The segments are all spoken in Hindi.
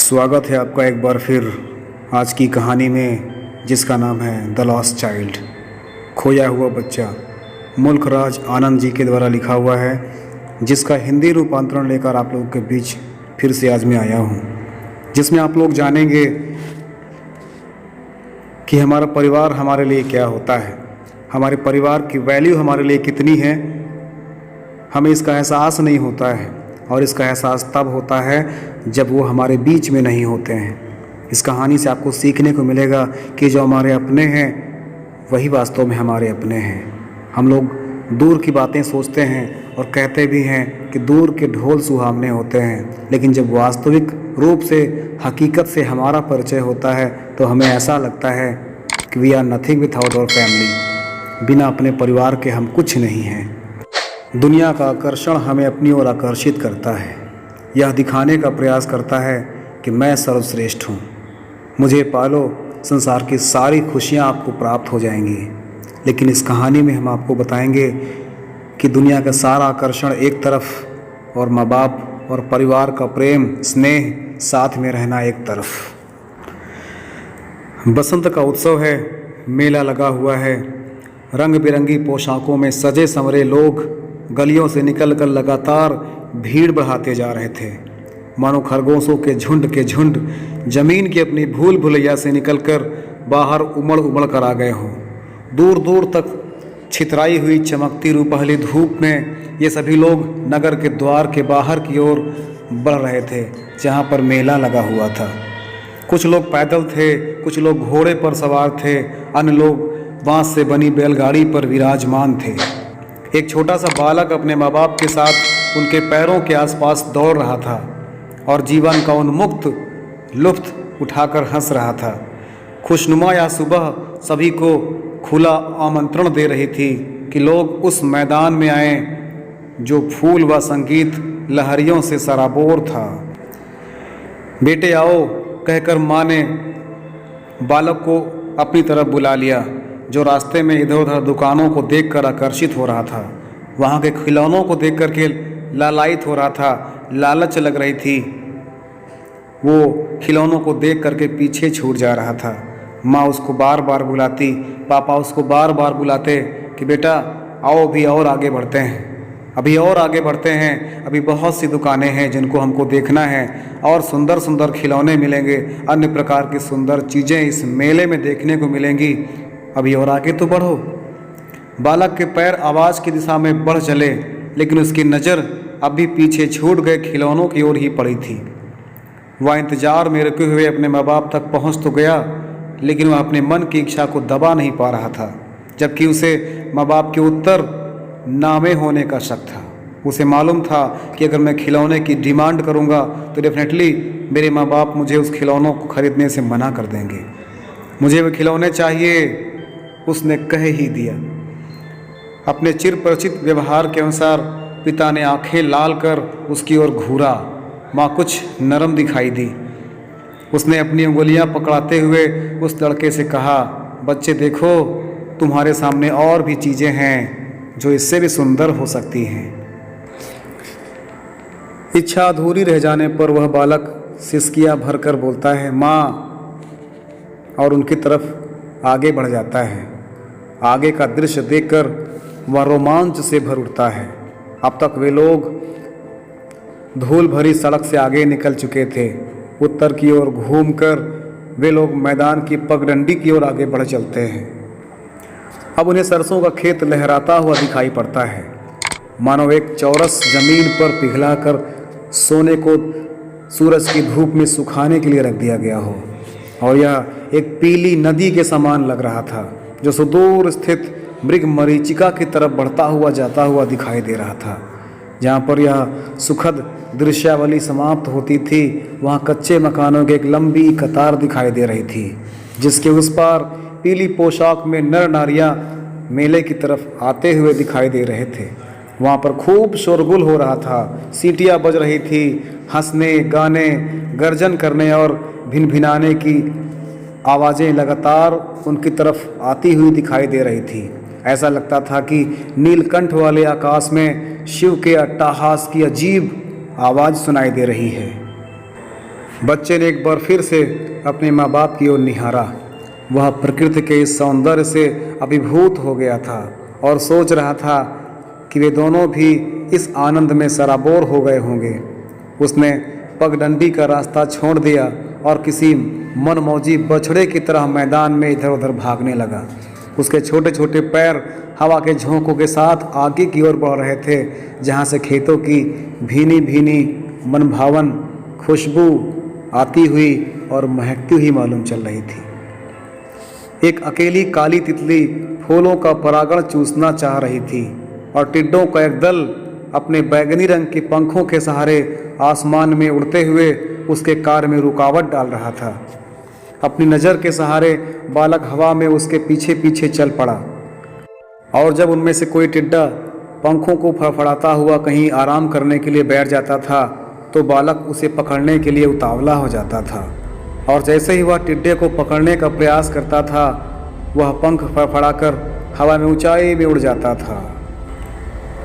स्वागत है आपका एक बार फिर आज की कहानी में, जिसका नाम है द लॉस्ट चाइल्ड, खोया हुआ बच्चा। मुल्क राज आनंद जी के द्वारा लिखा हुआ है, जिसका हिंदी रूपांतरण लेकर आप लोगों के बीच फिर से आज मैं आया हूँ, जिसमें आप लोग जानेंगे कि हमारा परिवार हमारे लिए क्या होता है, हमारे परिवार की वैल्यू हमारे लिए कितनी है। हमें इसका एहसास नहीं होता है, और इसका एहसास तब होता है जब वो हमारे बीच में नहीं होते हैं। इस कहानी से आपको सीखने को मिलेगा कि जो हमारे अपने हैं वही वास्तव में हमारे अपने हैं। हम लोग दूर की बातें सोचते हैं और कहते भी हैं कि दूर के ढोल सुहावने होते हैं, लेकिन जब वास्तविक रूप से हकीकत से हमारा परिचय होता है तो हमें ऐसा लगता है कि we are nothing without our family. बिना अपने परिवार के हम कुछ नहीं हैं। दुनिया का आकर्षण हमें अपनी ओर आकर्षित करता है। यह दिखाने का प्रयास करता है कि मैं सर्वश्रेष्ठ हूँ, मुझे पालो, संसार की सारी खुशियाँ आपको प्राप्त हो जाएंगी। लेकिन इस कहानी में हम आपको बताएंगे कि दुनिया का सारा आकर्षण एक तरफ और माँ बाप और परिवार का प्रेम स्नेह साथ में रहना एक तरफ। बसंत का उत्सव है, मेला लगा हुआ है। रंग बिरंगी पोशाकों में सजे संवरे लोग गलियों से निकलकर लगातार भीड़ बढ़ाते जा रहे थे, मानो खरगोशों के झुंड जमीन की अपनी भूल भुलैया से निकलकर बाहर उमड़ उमड़ कर आ गए हों। दूर दूर तक छितराई हुई चमकती रूपहली धूप में ये सभी लोग नगर के द्वार के बाहर की ओर बढ़ रहे थे, जहाँ पर मेला लगा हुआ था। कुछ लोग पैदल थे, कुछ लोग घोड़े पर सवार थे, अन्य लोग बांस से बनी बैलगाड़ी पर विराजमान थे। एक छोटा सा बालक अपने माँ बाप के साथ उनके पैरों के आसपास दौड़ रहा था और जीवन का उन्मुक्त लुत्फ उठाकर हंस रहा था। खुशनुमा या सुबह सभी को खुला आमंत्रण दे रही थी कि लोग उस मैदान में आएं जो फूल व संगीत लहरियों से सराबोर था। बेटे आओ कहकर माँ ने बालक को अपनी तरफ बुला लिया, जो रास्ते में इधर उधर दुकानों को देखकर आकर्षित हो रहा था, वहाँ के खिलौनों को देख कर के लालायित हो रहा था, लालच लग रही थी। वो खिलौनों को देख करके पीछे छूट जा रहा था। माँ उसको बार बार बुलाती, पापा उसको बार बार बुलाते कि बेटा आओ अभी और आगे बढ़ते हैं, अभी और आगे बढ़ते हैं, अभी बहुत सी दुकानें हैं जिनको हमको देखना है, और सुंदर सुंदर खिलौने मिलेंगे, अन्य प्रकार की सुंदर चीज़ें इस मेले में देखने को मिलेंगी, अभी और आगे तो बढ़ो। बालक के पैर आवाज़ की दिशा में बढ़ चले, लेकिन उसकी नज़र अभी पीछे छूट गए खिलौनों की ओर ही पड़ी थी। वह इंतजार में रुके हुए अपने माँ बाप तक पहुँच तो गया, लेकिन वह अपने मन की इच्छा को दबा नहीं पा रहा था, जबकि उसे माँ बाप के उत्तर नामे होने का शक था। उसे मालूम था कि अगर मैं खिलौने की डिमांड करूँगा तो डेफिनेटली मेरे माँ बाप मुझे उस खिलौनों को खरीदने से मना कर देंगे। मुझे वो खिलौने चाहिए, उसने कह ही दिया। अपने चिर परिचित व्यवहार के अनुसार पिता ने आंखें लाल कर उसकी ओर घूरा। माँ कुछ नरम दिखाई दी। उसने अपनी उंगलियां पकड़ाते हुए उस लड़के से कहा, बच्चे देखो, तुम्हारे सामने और भी चीज़ें हैं जो इससे भी सुंदर हो सकती हैं। इच्छा अधूरी रह जाने पर वह बालक सिसकियां भरकर बोलता है माँ, और उनकी तरफ आगे बढ़ जाता है। आगे का दृश्य देखकर वह रोमांच से भर उठता है। अब तक वे लोग धूल भरी सड़क से आगे निकल चुके थे। उत्तर की ओर घूमकर वे लोग मैदान की पगडंडी की ओर आगे बढ़ चलते हैं। अब उन्हें सरसों का खेत लहराता हुआ दिखाई पड़ता है, मानो एक चौरस जमीन पर पिघलाकर सोने को सूरज की धूप में सुखाने के लिए रख दिया गया हो। और यह एक पीली नदी के समान लग रहा था, जो सुदूर स्थित मृग मरीचिका की तरफ बढ़ता हुआ जाता हुआ दिखाई दे रहा था। जहाँ पर यह सुखद दृश्यावली समाप्त होती थी, वहाँ कच्चे मकानों की एक लंबी कतार दिखाई दे रही थी, जिसके उस पार पीली पोशाक में नर नारियाँ मेले की तरफ आते हुए दिखाई दे रहे थे। वहाँ पर खूब शोरगुल हो रहा था, सीटियाँ बज रही थी, हंसने गाने गर्जन करने और भिनभिनाने की आवाज़ें लगातार उनकी तरफ आती हुई दिखाई दे रही थी। ऐसा लगता था कि नीलकंठ वाले आकाश में शिव के अट्टहास की अजीब आवाज़ सुनाई दे रही है। बच्चे ने एक बार फिर से अपने माँ बाप की ओर निहारा। वह प्रकृति के इस सौंदर्य से अभिभूत हो गया था और सोच रहा था कि वे दोनों भी इस आनंद में सराबोर हो गए होंगे। उसने पगडंडी का रास्ता छोड़ दिया और किसी मनमौजी बछड़े की तरह मैदान में इधर उधर भागने लगा। उसके छोटे छोटे पैर हवा के झोंकों के साथ आगे की ओर बढ़ रहे थे, जहाँ से खेतों की भीनी भीनी मनभावन खुशबू आती हुई और महकती हुई मालूम चल रही थी। एक अकेली काली तितली फूलों का परागण चूसना चाह रही थी और टिड्डों का एक दल अपने बैगनी रंग के पंखों के सहारे आसमान में उड़ते हुए उसके कार्य में रुकावट डाल रहा था। अपनी नज़र के सहारे बालक हवा में उसके पीछे पीछे चल पड़ा और जब उनमें से कोई टिड्डा पंखों को फड़फड़ाता हुआ कहीं आराम करने के लिए बैठ जाता था तो बालक उसे पकड़ने के लिए उतावला हो जाता था। और जैसे ही वह टिड्डे को पकड़ने का प्रयास करता था, वह पंख फड़फड़ाकर हवा में ऊंचाई में उड़ जाता था।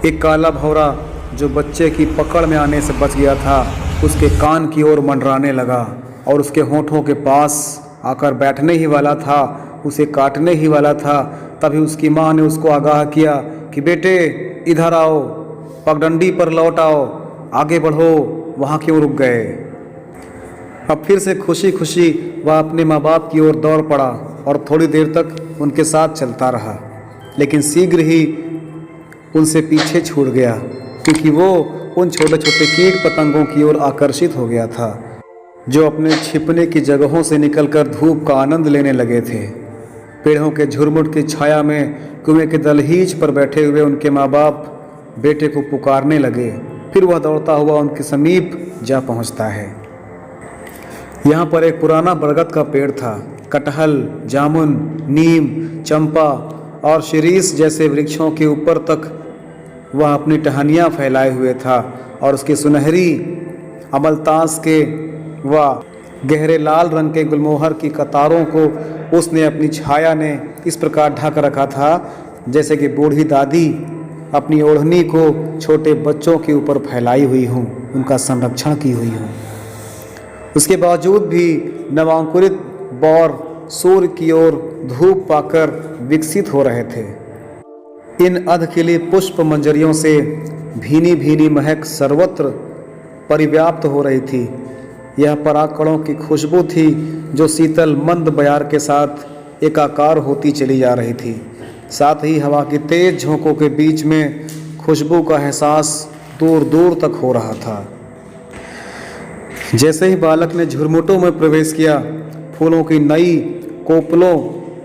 एक काला भौरा जो बच्चे की पकड़ में आने से बच गया था, उसके कान की ओर मंडराने लगा और उसके होंठों के पास आकर बैठने ही वाला था, उसे काटने ही वाला था। तभी उसकी माँ ने उसको आगाह किया कि बेटे इधर आओ, पगडंडी पर लौट आओ, आगे बढ़ो, वहाँ क्यों रुक गए। अब फिर से खुशी खुशी वह अपने माँ बाप की ओर दौड़ पड़ा और थोड़ी देर तक उनके साथ चलता रहा, लेकिन शीघ्र ही उनसे पीछे छूट गया क्योंकि वो उन छोटे छोटे कीट पतंगों की ओर आकर्षित हो गया था जो अपने छिपने की जगहों से निकलकर धूप का आनंद लेने लगे थे। पेड़ों के झुरमुट की छाया में कुएं के दलहीज पर बैठे हुए उनके माँ बाप बेटे को पुकारने लगे। फिर वह दौड़ता हुआ उनके समीप जा पहुंचता है। यहाँ पर एक पुराना बरगद का पेड़ था। कटहल, जामुन, नीम, चंपा और शिरीष जैसे वृक्षों के ऊपर तक वह अपनी टहनियाँ फैलाए हुए था और उसकी सुनहरी अमलतास के व गहरे लाल रंग के गुलमोहर की कतारों को उसने अपनी छाया ने इस प्रकार ढक रखा था जैसे कि बूढ़ी दादी अपनी ओढ़नी को छोटे बच्चों के ऊपर फैलाई हुई हूँ, उनका संरक्षण की हुई हूँ। उसके बावजूद भी नवांकुरित बौर सूर्य की ओर धूप पाकर विकसित हो रहे थे। इन अधखिली पुष्प मंजरियों से भीनी भीनी महक सर्वत्र परिव्याप्त हो रही थी। यह परागकणों की खुशबू थी जो शीतल मंद बयार के साथ एकाकार होती चली जा रही थी। साथ ही हवा की तेज झोंकों के बीच में खुशबू का एहसास दूर दूर तक हो रहा था। जैसे ही बालक ने झुरमुटों में प्रवेश किया, फूलों की नई कोपलों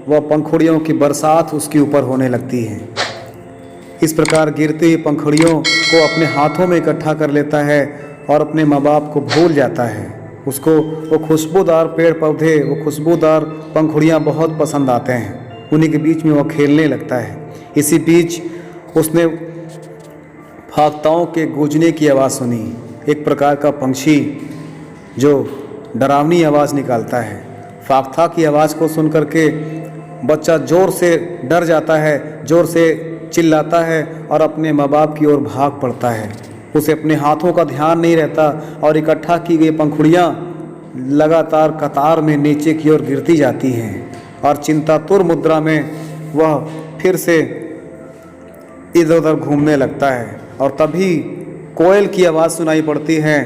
व पंखुड़ियों की बरसात उसके ऊपर होने लगती है। इस प्रकार गिरती हुई पंखुड़ियों को अपने हाथों में इकट्ठा कर लेता है और अपने माँ बाप को भूल जाता है। उसको वो खुशबूदार पेड़ पौधे, वो खुशबूदार पंखुड़ियाँ बहुत पसंद आते हैं। उन्हीं के बीच में वह खेलने लगता है। इसी बीच उसने फाख्ताओं के गूंजने की आवाज़ सुनी। एक प्रकार का पंछी जो डरावनी आवाज़ निकालता है। फाख्ता की आवाज़ को सुन करके बच्चा ज़ोर से डर जाता है, ज़ोर से चिल्लाता है और अपने माँ बाप की ओर भाग पड़ता है। उसे अपने हाथों का ध्यान नहीं रहता और इकट्ठा की गई पंखुड़ियाँ लगातार कतार में नीचे की ओर गिरती जाती हैं और चिंतातुर मुद्रा में वह फिर से इधर उधर घूमने लगता है। और तभी कोयल की आवाज़ सुनाई पड़ती है।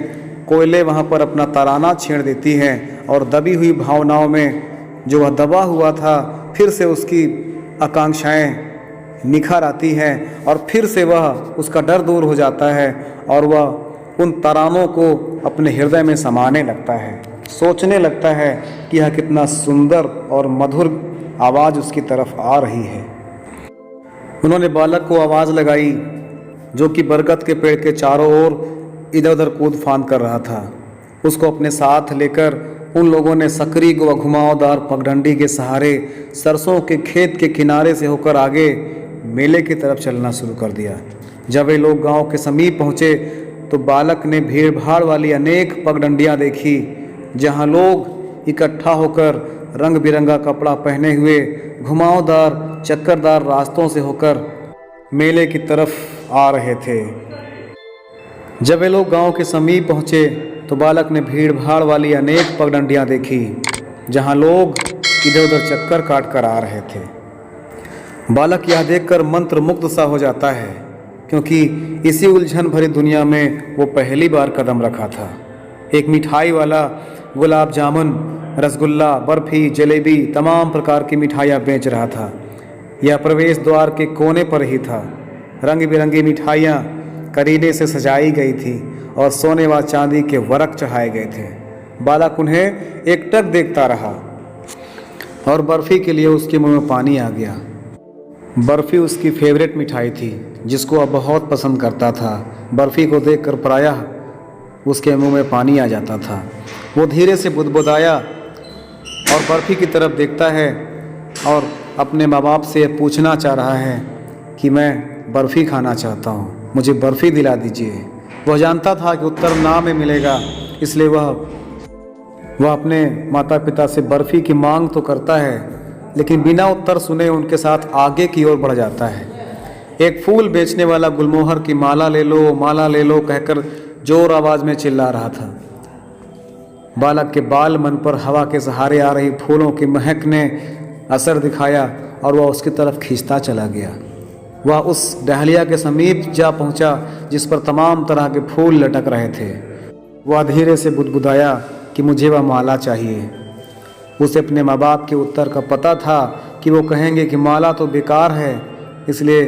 कोयलें वहाँ पर अपना तराना छेड़ देती हैं और दबी हुई भावनाओं में जो वह दबा हुआ था फिर से उसकी आकांक्षाएं निखर आती हैं और फिर से वह उसका डर दूर हो जाता है और वह उन तरानों को अपने हृदय में समाने लगता है। सोचने लगता है कि यह कितना सुंदर और मधुर आवाज़ उसकी तरफ आ रही है। उन्होंने बालक को आवाज़ लगाई जो कि बरगद के पेड़ के चारों ओर इधर उधर कूद फांद कर रहा था। उसको अपने साथ लेकर उन लोगों ने सकरी व घुमावदार पगडंडी के सहारे सरसों के खेत के किनारे से होकर आगे मेले की तरफ चलना शुरू कर दिया। जब वे लोग गांव के समीप पहुँचे तो बालक ने भीड़ भाड़ वाली अनेक पगडंडियाँ देखी जहां लोग इकट्ठा होकर रंग बिरंगा कपड़ा पहने हुए घुमावदार चक्करदार रास्तों से होकर मेले की तरफ आ रहे थे। जब वे लोग गांव के समीप पहुँचे तो बालक ने भीड़ भाड़ वाली अनेक पगडंडियाँ देखी जहाँ लोग इधर उधर चक्कर काट कर आ रहे थे। बालक यह देखकर मंत्र मुग्ध सा हो जाता है, क्योंकि इसी उलझन भरी दुनिया में वो पहली बार कदम रखा था। एक मिठाई वाला गुलाब जामुन, रसगुल्ला, बर्फी, जलेबी, तमाम प्रकार की मिठाइयाँ बेच रहा था। यह प्रवेश द्वार के कोने पर ही था। रंग बिरंगी मिठाइयाँ करीने से सजाई गई थी और सोने व चांदी के वरक चढ़ाए गए थे। बालक उन्हें एकटक देखता रहा और बर्फी के लिए उसके मुंह में पानी आ गया। बर्फी उसकी फेवरेट मिठाई थी जिसको वह बहुत पसंद करता था। बर्फी को देखकर प्रायः उसके मुंह में पानी आ जाता था। वो धीरे से बुदबुदाया और बर्फी की तरफ देखता है और अपने माँ बाप से पूछना चाह रहा है कि मैं बर्फ़ी खाना चाहता हूँ, मुझे बर्फ़ी दिला दीजिए। वह जानता था कि उत्तर ना में मिलेगा, इसलिए वह अपने माता पिता से बर्फ़ी की मांग तो करता है, लेकिन बिना उत्तर सुने उनके साथ आगे की ओर बढ़ जाता है। एक फूल बेचने वाला गुलमोहर की माला ले लो कहकर जोर आवाज़ में चिल्ला रहा था। बालक के बाल मन पर हवा के सहारे आ रही फूलों की महक ने असर दिखाया और वह उसकी तरफ खींचता चला गया। वह उस डहलिया के समीप जा पहुंचा जिस पर तमाम तरह के फूल लटक रहे थे। वह धीरे से बुदबुदाया कि मुझे वह माला चाहिए। उसे अपने माँ बाप के उत्तर का पता था कि वो कहेंगे कि माला तो बेकार है, इसलिए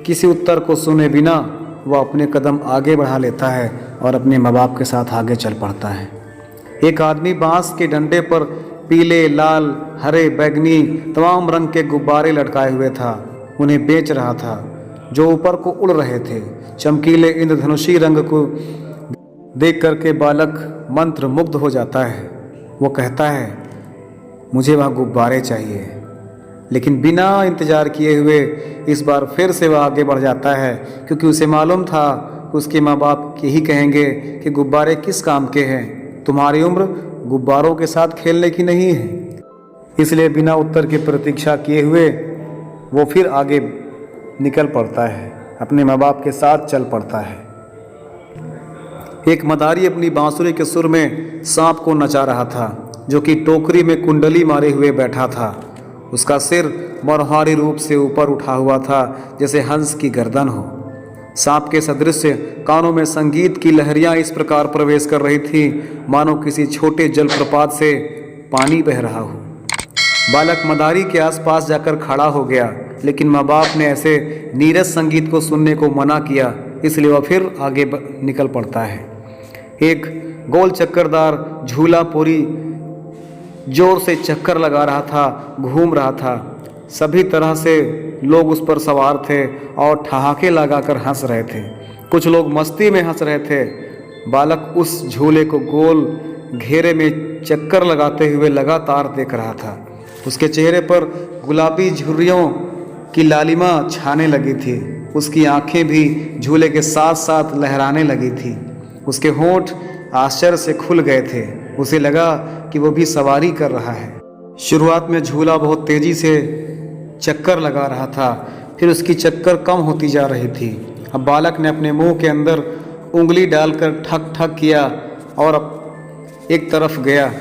किसी उत्तर को सुने बिना वह अपने कदम आगे बढ़ा लेता है और अपने माँ बाप के साथ आगे चल पड़ता है। एक आदमी बांस के डंडे पर पीले, लाल, हरे, बैंगनी तमाम रंग के गुब्बारे लटकाए हुए था। उन्हें बेच रहा था, जो ऊपर को उड़ रहे थे। चमकीले इंद्रधनुषी रंग को देख करके बालक मंत्र मुग्ध हो जाता है। वो कहता है, मुझे वह गुब्बारे चाहिए। लेकिन बिना इंतजार किए हुए इस बार फिर से वह आगे बढ़ जाता है, क्योंकि उसे मालूम था कि उसके माँ बाप यही कहेंगे कि गुब्बारे किस काम के हैं, तुम्हारी उम्र गुब्बारों के साथ खेलने की नहीं है। इसलिए बिना उत्तर की प्रतीक्षा किए हुए वो फिर आगे निकल पड़ता है, अपने माँ बाप के साथ चल पड़ता है। एक मदारी अपनी बांसुरी के सुर में सांप को नचा रहा था, जो कि टोकरी में कुंडली मारे हुए बैठा था। उसका सिर मनोहारी रूप से ऊपर उठा हुआ था, जैसे हंस की गर्दन हो। सांप के सदृश कानों में संगीत की लहरियां इस प्रकार प्रवेश कर रही थी मानो किसी छोटे जलप्रपात से पानी बह रहा हो। बालक मदारी के आसपास जाकर खड़ा हो गया, लेकिन माँ बाप ने ऐसे नीरस संगीत को सुनने को मना किया, इसलिए वह फिर आगे निकल पड़ता है। एक गोल चक्करदार झूला पूरी जोर से चक्कर लगा रहा था, घूम रहा था। सभी तरह से लोग उस पर सवार थे और ठहाके लगाकर हंस रहे थे। कुछ लोग मस्ती में हंस रहे थे। बालक उस झूले को गोल घेरे में चक्कर लगाते हुए लगातार देख रहा था। उसके चेहरे पर गुलाबी झुर्रियों की लालिमा छाने लगी थी। उसकी आंखें भी झूले के साथ साथ लहराने लगी थी। उसके होंठ आश्चर्य से खुल गए थे। उसे लगा कि वो भी सवारी कर रहा है। शुरुआत में झूला बहुत तेजी से चक्कर लगा रहा था, फिर उसकी चक्कर कम होती जा रही थी। अब बालक ने अपने मुंह के अंदर उंगली डालकर ठक ठक किया और एक तरफ गया।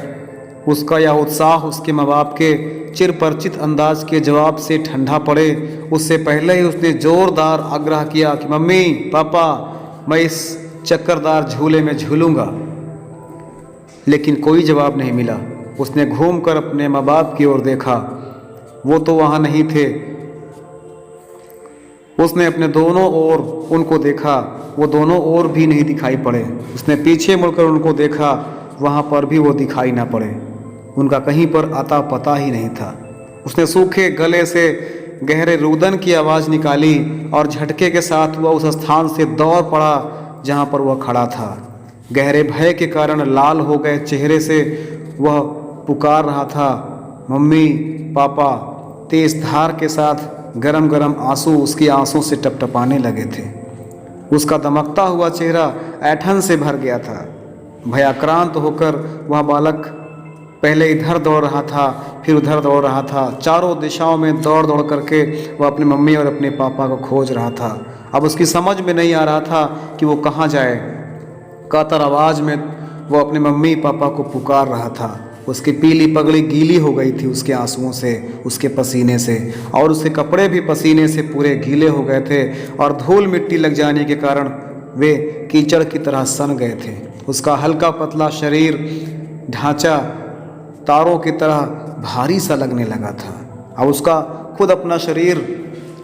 उसका यह उत्साह उसके माँ बाप के चिरपरिचित अंदाज के जवाब से ठंडा पड़े उससे पहले ही उसने जोरदार आग्रह किया कि मम्मी पापा, मैं इस चक्करदार झूले में झूलूंगा। लेकिन कोई जवाब नहीं मिला। उसने घूमकर अपने माँ बाप की ओर देखा, वो तो वहाँ नहीं थे। उसने अपने दोनों ओर उनको देखा, वो दोनों ओर भी नहीं दिखाई पड़े। उसने पीछे मुड़कर उनको देखा, वहाँ पर भी वो दिखाई ना पड़े। उनका कहीं पर आता पता ही नहीं था। उसने सूखे गले से गहरे रुदन की आवाज़ निकाली और झटके के साथ वह उस स्थान से दौड़ पड़ा जहाँ पर वह खड़ा था। गहरे भय के कारण लाल हो गए चेहरे से वह पुकार रहा था, मम्मी पापा। तेज धार के साथ गरम गरम आंसू उसकी आंसू से टपटपाने लगे थे। उसका दमकता हुआ चेहरा ऐंठन से भर गया था। भयाक्रांत होकर वह बालक पहले इधर दौड़ रहा था, फिर उधर दौड़ रहा था। चारों दिशाओं में दौड़ दौड़ करके वह अपनी मम्मी और अपने पापा को खोज रहा था। अब उसकी समझ में नहीं आ रहा था कि वो कहाँ जाए। कातर आवाज़ में वो अपने मम्मी पापा को पुकार रहा था। उसकी पीली पगड़ी गीली हो गई थी उसके आंसुओं से, उसके पसीने से, और उसके कपड़े भी पसीने से पूरे गीले हो गए थे और धूल मिट्टी लग जाने के कारण वे कीचड़ की तरह सन गए थे। उसका हल्का पतला शरीर ढांचा तारों की तरह भारी सा लगने लगा था और उसका खुद अपना शरीर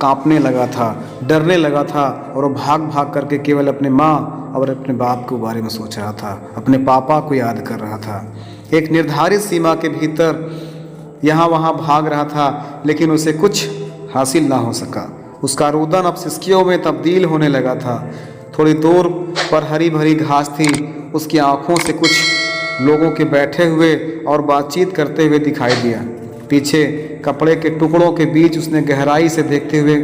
कांपने लगा था, डरने लगा था और वो भाग भाग करके केवल अपने माँ और अपने बाप के बारे में सोच रहा था, अपने पापा को याद कर रहा था। एक निर्धारित सीमा के भीतर यहाँ वहाँ भाग रहा था, लेकिन उसे कुछ हासिल ना हो सका। उसका रुदन अब सिसकियों में तब्दील होने लगा था। थोड़ी दूर पर हरी भरी घास थी। उसकी आंखों से कुछ लोगों के बैठे हुए और बातचीत करते हुए दिखाई दिया। पीछे कपड़े के टुकड़ों के बीच उसने गहराई से देखते हुए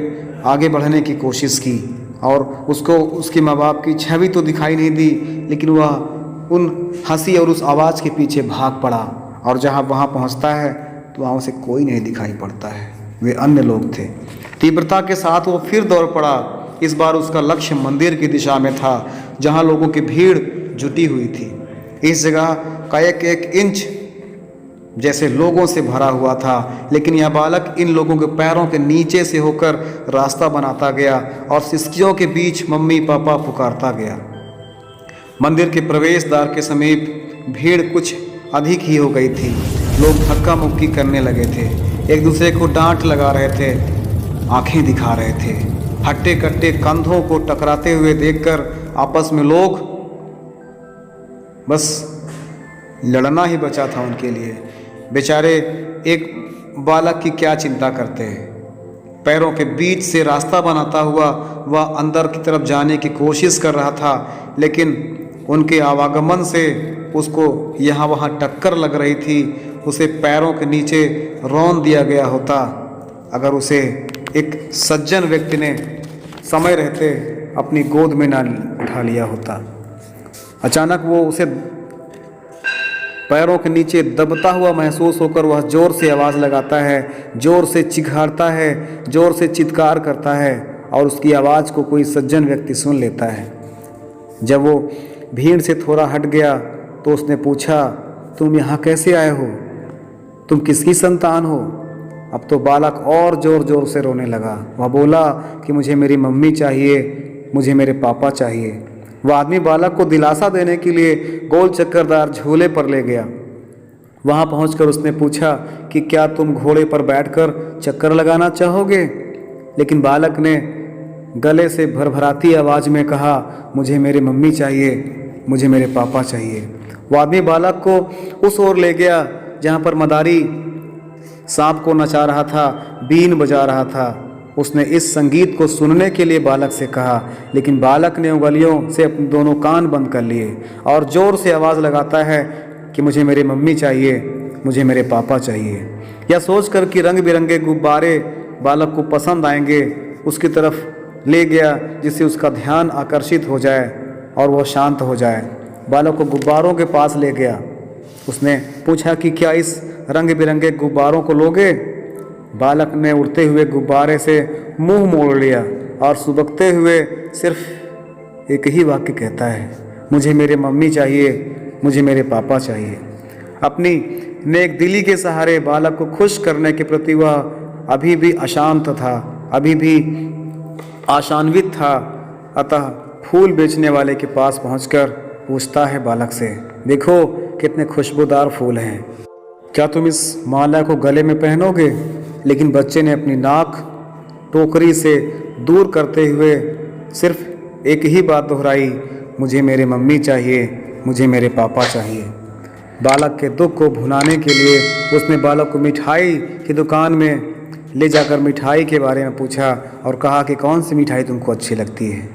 आगे बढ़ने की कोशिश की और उसको उसके माँ बाप की छवि तो दिखाई नहीं दी, लेकिन वह उन हंसी और उस आवाज़ के पीछे भाग पड़ा और जहाँ वहाँ पहुँचता है तो वहाँ उसे कोई नहीं दिखाई पड़ता है। वे अन्य लोग थे। तीव्रता के साथ वो फिर दौड़ पड़ा। इस बार उसका लक्ष्य मंदिर की दिशा में था, जहाँ लोगों की भीड़ जुटी हुई थी। इस जगह का एक एक इंच जैसे लोगों से भरा हुआ था, लेकिन यह बालक इन लोगों के पैरों के नीचे से होकर रास्ता बनाता गया और सिसकियों के बीच मम्मी पापा पुकारता गया। मंदिर के प्रवेश द्वार के समीप भीड़ कुछ अधिक ही हो गई थी। लोग धक्का मुक्की करने लगे थे, एक दूसरे को डांट लगा रहे थे, आंखें दिखा रहे थे। हट्टे कट्टे कंधों को टकराते हुए देखकर आपस में लोग बस लड़ना ही बचा था उनके लिए। बेचारे एक बालक की क्या चिंता करते हैं। पैरों के बीच से रास्ता बनाता हुआ वह अंदर की तरफ जाने की कोशिश कर रहा था, लेकिन उनके आवागमन से उसको यहाँ वहाँ टक्कर लग रही थी। उसे पैरों के नीचे रौंद दिया गया होता अगर उसे एक सज्जन व्यक्ति ने समय रहते अपनी गोद में ना उठा लिया होता। अचानक वो उसे पैरों के नीचे दबता हुआ महसूस होकर वह जोर से आवाज़ लगाता है, जोर से चिघाड़ता है, जोर से चित्कार करता है और उसकी आवाज़ को कोई सज्जन व्यक्ति सुन लेता है। जब वो भीड़ से थोड़ा हट गया तो उसने पूछा, तुम यहाँ कैसे आए हो? तुम किसकी संतान हो? अब तो बालक और ज़ोर ज़ोर से रोने लगा। वह बोला कि मुझे मेरी मम्मी चाहिए, मुझे मेरे पापा चाहिए। वह आदमी बालक को दिलासा देने के लिए गोल चक्करदार झूले पर ले गया। वहां पहुंचकर उसने पूछा कि क्या तुम घोड़े पर बैठकर चक्कर लगाना चाहोगे? लेकिन बालक ने गले से भरभराती आवाज़ में कहा, मुझे मेरी मम्मी चाहिए, मुझे मेरे पापा चाहिए। वह आदमी बालक को उस ओर ले गया जहां पर मदारी सांप को नचा रहा था, बीन बजा रहा था। उसने इस संगीत को सुनने के लिए बालक से कहा, लेकिन बालक ने उंगलियों से अपने दोनों कान बंद कर लिए और ज़ोर से आवाज़ लगाता है कि मुझे मेरी मम्मी चाहिए, मुझे मेरे पापा चाहिए। यह सोचकर कि रंग बिरंगे गुब्बारे बालक को पसंद आएंगे, उसकी तरफ ले गया जिससे उसका ध्यान आकर्षित हो जाए और वह शांत हो जाए। बालक को गुब्बारों के पास ले गया। उसने पूछा कि क्या इस रंग बिरंगे गुब्बारों को लोगे? बालक ने उड़ते हुए गुब्बारे से मुंह मोड़ लिया और सुबकते हुए सिर्फ एक ही वाक्य कहता है, मुझे मेरे मम्मी चाहिए, मुझे मेरे पापा चाहिए। अपनी नेक दिली के सहारे बालक को खुश करने के प्रति वह अभी भी अशांत था, अभी भी आशान्वित था। अतः फूल बेचने वाले के पास पहुंचकर पूछता है बालक से, देखो कितने खुशबूदार फूल हैं, क्या तुम इस माला को गले में पहनोगे? लेकिन बच्चे ने अपनी नाक टोकरी से दूर करते हुए सिर्फ एक ही बात दोहराई, मुझे मेरे मम्मी चाहिए, मुझे मेरे पापा चाहिए। बालक के दुख को भुलाने के लिए उसने बालक को मिठाई की दुकान में ले जाकर मिठाई के बारे में पूछा और कहा कि कौन सी मिठाई तुमको अच्छी लगती है,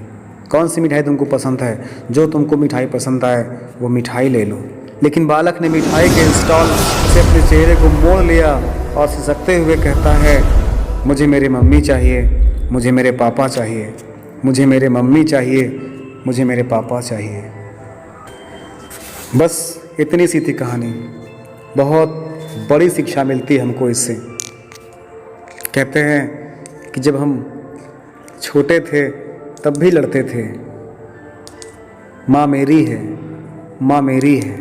कौन सी मिठाई तुमको पसंद है, जो तुमको मिठाई पसंद आए वो मिठाई ले लो। लेकिन बालक ने मिठाई के स्टॉल से अपने चेहरे को मोड़ लिया और सिसकते हुए कहता है, मुझे मेरी मम्मी चाहिए, मुझे मेरे पापा चाहिए, मुझे मेरे मम्मी चाहिए, मुझे मेरे पापा चाहिए। बस इतनी सी थी कहानी। बहुत बड़ी शिक्षा मिलती है हमको इससे। कहते हैं कि जब हम छोटे थे तब भी लड़ते थे, माँ मेरी है, माँ मेरी है।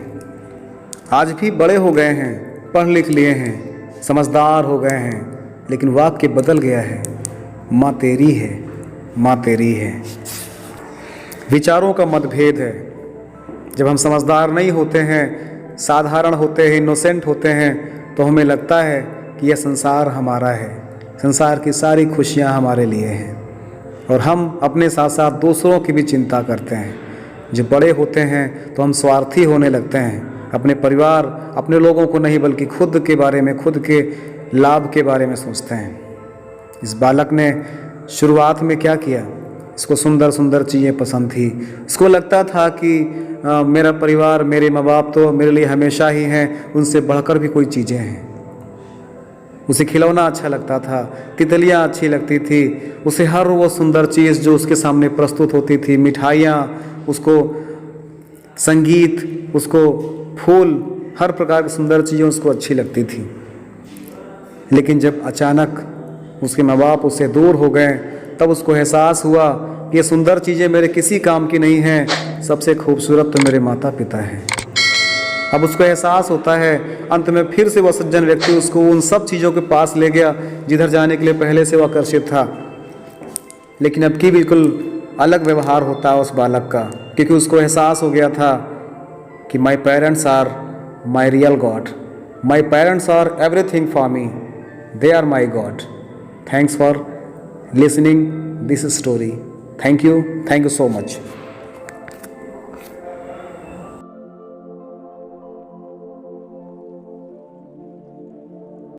आज भी बड़े हो गए हैं, पढ़ लिख लिए हैं, समझदार हो गए हैं, लेकिन वाक्य बदल गया है, माँ तेरी है, माँ तेरी है। विचारों का मतभेद है। जब हम समझदार नहीं होते हैं, साधारण होते हैं, इनोसेंट होते हैं, तो हमें लगता है कि यह संसार हमारा है, संसार की सारी खुशियाँ हमारे लिए हैं, और हम अपने साथ साथ दूसरों की भी चिंता करते हैं। जब बड़े होते हैं तो हम स्वार्थी होने लगते हैं, अपने परिवार, अपने लोगों को नहीं बल्कि खुद के बारे में, खुद के लाभ के बारे में सोचते हैं। इस बालक ने शुरुआत में क्या किया? इसको सुंदर सुंदर चीज़ें पसंद थी। इसको लगता था कि मेरा परिवार, मेरे माँ बाप तो मेरे लिए हमेशा ही हैं, उनसे बढ़कर भी कोई चीज़ें हैं। उसे खिलौना अच्छा लगता था, तितलियाँ अच्छी लगती थी, उसे हर वो सुंदर चीज़ जो उसके सामने प्रस्तुत होती थी, मिठाइयाँ, उसको संगीत, उसको फूल, हर प्रकार की सुंदर चीज़ें उसको अच्छी लगती थी। लेकिन जब अचानक उसके माँ बाप उससे दूर हो गए, तब उसको एहसास हुआ कि ये सुंदर चीज़ें मेरे किसी काम की नहीं हैं, सबसे खूबसूरत तो मेरे माता पिता हैं। अब उसको एहसास होता है। अंत में फिर से वह सज्जन व्यक्ति उसको उन सब चीज़ों के पास ले गया जिधर जाने के लिए पहले से वह आकर्षित था। लेकिन अब की बिल्कुल अलग व्यवहार होता है उस बालक का, क्योंकि उसको एहसास हो गया था कि my parents are my real god, my parents are everything for me, they are my god. Thanks for listening this story. Thank you so much.